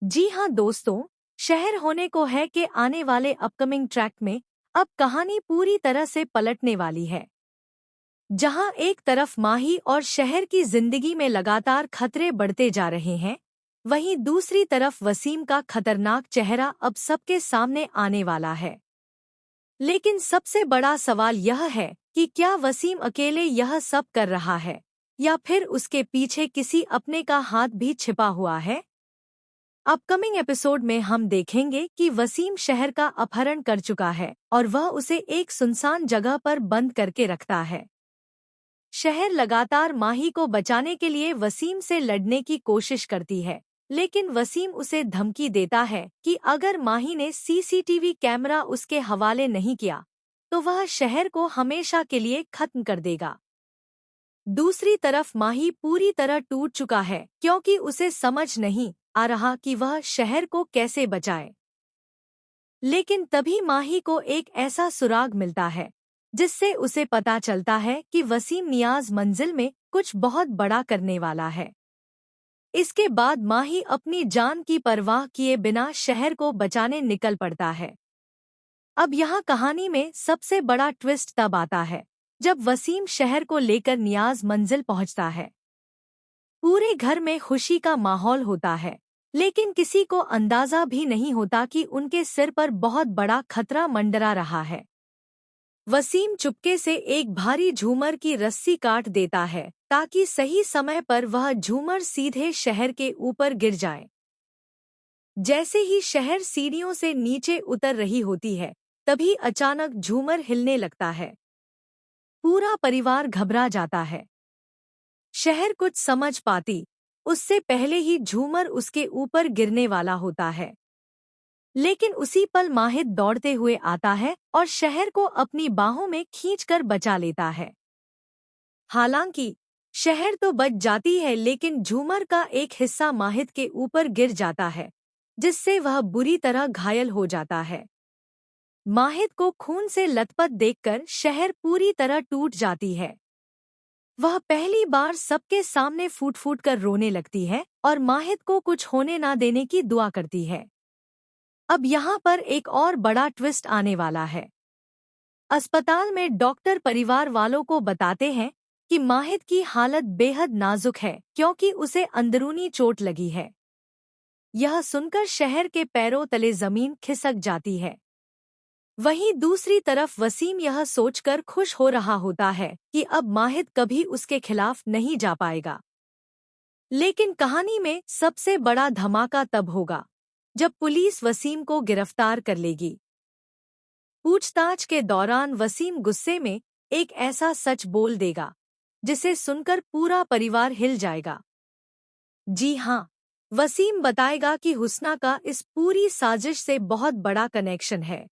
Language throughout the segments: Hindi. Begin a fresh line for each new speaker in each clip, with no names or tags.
जी हाँ दोस्तों, शहर होने को है कि आने वाले अपकमिंग ट्रैक में अब कहानी पूरी तरह से पलटने वाली है। जहां एक तरफ माही और शहर की जिंदगी में लगातार खतरे बढ़ते जा रहे हैं, वहीं दूसरी तरफ वसीम का खतरनाक चेहरा अब सबके सामने आने वाला है। लेकिन सबसे बड़ा सवाल यह है कि क्या वसीम अकेले यह सब कर रहा है, या फिर उसके पीछे किसी अपने का हाथ भी छिपा हुआ है। अपकमिंग एपिसोड में हम देखेंगे कि वसीम शहर का अपहरण कर चुका है और वह उसे एक सुनसान जगह पर बंद करके रखता है। शहर लगातार माही को बचाने के लिए वसीम से लड़ने की कोशिश करती है, लेकिन वसीम उसे धमकी देता है कि अगर माही ने सीसीटीवी कैमरा उसके हवाले नहीं किया, तो वह शहर को हमेशा के लिए खत्म कर देगा। दूसरी तरफ माही पूरी तरह टूट चुका है क्योंकि उसे समझ नहीं आ रहा कि वह शहर को कैसे बचाए। लेकिन तभी माही को एक ऐसा सुराग मिलता है जिससे उसे पता चलता है कि वसीम नियाज मंजिल में कुछ बहुत बड़ा करने वाला है। इसके बाद माही अपनी जान की परवाह किए बिना शहर को बचाने निकल पड़ता है। अब यहाँ कहानी में सबसे बड़ा ट्विस्ट तब आता है जब वसीम शहर को लेकर नियाज मंजिल पहुँचता है। पूरे घर में खुशी का माहौल होता है, लेकिन किसी को अंदाजा भी नहीं होता कि उनके सिर पर बहुत बड़ा खतरा मंडरा रहा है। वसीम चुपके से एक भारी झूमर की रस्सी काट देता है ताकि सही समय पर वह झूमर सीधे शहर के ऊपर गिर जाए। जैसे ही शहर सीढ़ियों से नीचे उतर रही होती है, तभी अचानक झूमर हिलने लगता है। पूरा परिवार घबरा जाता है। शहर कुछ समझ पाती उससे पहले ही झूमर उसके ऊपर गिरने वाला होता है। लेकिन उसी पल माहिद दौड़ते हुए आता है और शहर को अपनी बाहों में खींचकर बचा लेता है। हालांकि शहर तो बच जाती है, लेकिन झूमर का एक हिस्सा माहिद के ऊपर गिर जाता है, जिससे वह बुरी तरह घायल हो जाता है। माहिद को खून से लथपथ देखकर शहर पूरी तरह टूट जाती है। वह पहली बार सबके सामने फूट फूट कर रोने लगती है और माहिद को कुछ होने ना देने की दुआ करती है। अब यहाँ पर एक और बड़ा ट्विस्ट आने वाला है। अस्पताल में डॉक्टर परिवार वालों को बताते हैं कि माहिद की हालत बेहद नाजुक है क्योंकि उसे अंदरूनी चोट लगी है। यह सुनकर शहर के पैरों तले जमीन खिसक जाती है। वहीं दूसरी तरफ वसीम यह सोचकर खुश हो रहा होता है कि अब माहिद कभी उसके खिलाफ नहीं जा पाएगा। लेकिन कहानी में सबसे बड़ा धमाका तब होगा जब पुलिस वसीम को गिरफ्तार कर लेगी। पूछताछ के दौरान वसीम गुस्से में एक ऐसा सच बोल देगा जिसे सुनकर पूरा परिवार हिल जाएगा। जी हाँ, वसीम बताएगा कि हुस्ना का इस पूरी साजिश से बहुत बड़ा कनेक्शन है।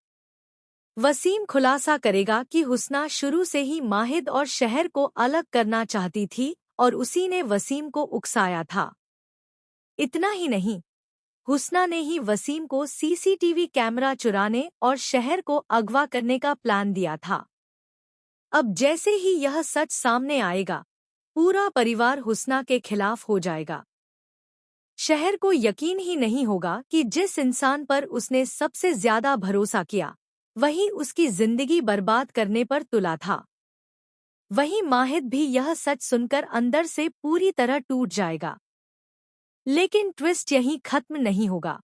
वसीम खुलासा करेगा कि हुस्ना शुरू से ही माहिद और शहर को अलग करना चाहती थी और उसी ने वसीम को उकसाया था। इतना ही नहीं, हुस्ना ने ही वसीम को सीसीटीवी कैमरा चुराने और शहर को अगवा करने का प्लान दिया था। अब जैसे ही यह सच सामने आएगा, पूरा परिवार हुस्ना के खिलाफ हो जाएगा। शहर को यकीन ही नहीं होगा कि जिस इंसान पर उसने सबसे ज्यादा भरोसा किया, वही उसकी जिंदगी बर्बाद करने पर तुला था। वहीं माहिद भी यह सच सुनकर अंदर से पूरी तरह टूट जाएगा। लेकिन ट्विस्ट यहीं खत्म नहीं होगा।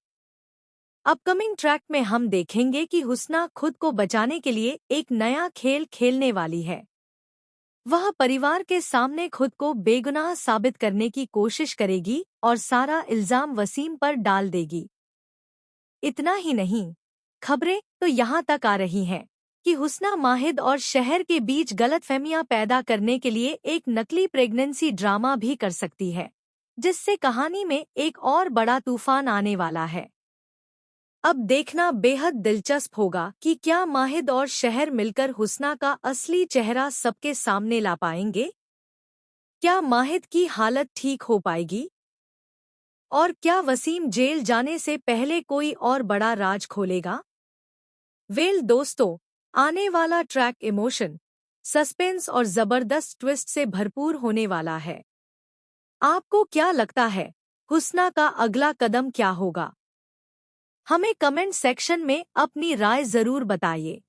अपकमिंग ट्रैक में हम देखेंगे कि हुस्ना खुद को बचाने के लिए एक नया खेल खेलने वाली है। वह परिवार के सामने खुद को बेगुनाह साबित करने की कोशिश करेगी और सारा इल्जाम वसीम पर डाल देगी। इतना ही नहीं, खबरें तो यहाँ तक आ रही हैं कि हुस्ना माहिद और शहर के बीच गलतफहमियां पैदा करने के लिए एक नकली प्रेगनेंसी ड्रामा भी कर सकती है, जिससे कहानी में एक और बड़ा तूफान आने वाला है। अब देखना बेहद दिलचस्प होगा कि क्या माहिद और शहर मिलकर हुस्ना का असली चेहरा सबके सामने ला पाएंगे। क्या माहिद की हालत ठीक हो पाएगी? और क्या वसीम जेल जाने से पहले कोई और बड़ा राज खोलेगा? दोस्तों, आने वाला ट्रैक इमोशन, सस्पेंस और जबरदस्त ट्विस्ट से भरपूर होने वाला है। आपको क्या लगता है, हुस्ना का अगला कदम क्या होगा? हमें कमेंट सेक्शन में अपनी राय जरूर बताइए।